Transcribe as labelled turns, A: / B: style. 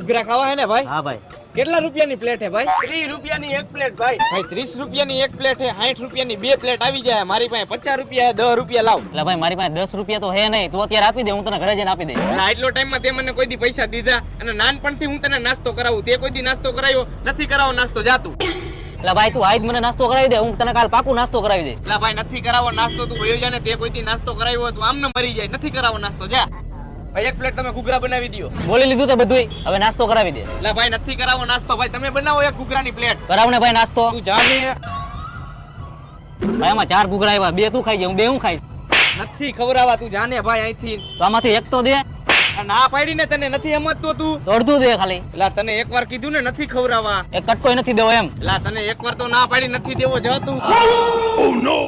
A: ઘૂઘરા ખાવા હે ને ભાઈ?
B: હા ભાઈ.
A: કેટલા રૂપિયાની પ્લેટ હે ભાઈ?
C: 30 રૂપિયાની એક પ્લેટ ભાઈ.
A: ભાઈ 30 રૂપિયાની એક પ્લેટ હે, 60 રૂપિયાની બે પ્લેટ આવી જાય. મારી પાસે 50 રૂપિયા હે, 10 રૂપિયા લાવ.
B: એટલે ભાઈ મારી પાસે 10 રૂપિયા તો હે નહીં, તું અત્યારે આપી દે, હું તને ઘરે જઈને આપી દઈશ.
A: એટલે આટલો ટાઈમમાં તે મને કોઈ દી પૈસા દીધા? અને નાનપણથી હું તને નાસ્તો કરાવું, તે કોઈ દી નાસ્તો કરાયો નથી? કરાવો નાસ્તો જાતું.
B: એટલે ભાઈ તું આજ મને નાસ્તો કરાવી દે, હું તને કાલ પાકું નાસ્તો કરાવી દઈશ.
A: એટલે ભાઈ નથી કરાવો નાસ્તો, તું ભયો જા ને. તે કોઈ દી નાસ્તો કરાવ્યો તું આમને મરી જાય. નથી કરાવો નાસ્તો, જા. ભાઈ એક પ્લેટ તમે ઘૂઘરા બનાવી દો.
B: બોલી લીધું તો બધુંય, હવે નાસ્તો કરાવી દે.
A: એટલે ભાઈ નથી કરાવો નાસ્તો, ભાઈ તમે બનાવો એક ઘૂઘરાની પ્લેટ.
B: કરાવ ને ભાઈ નાસ્તો.
A: તું જા ને.
B: ભાઈ આમાં 4 ઘૂઘરા આવ્યા, 2 તું ખાઈ જાય, હું 2 હું ખાઈશ.
A: નથી ખવડાવવા, તું જાને ભાઈ અહીંથી.
B: તો આમાંથી એક તો દે.
A: ના પાડી ને, તને નથી સમજતો તું?
B: તો અડધું દે ખાલી.
A: એટલે તને એકવાર કીધું ને નથી ખવડાવવા.
B: એક કટકોય નથી દેવો એમ.
A: એટલે તને એકવાર તો ના પાડી નથી દેવો, જા તું.
C: Oh no.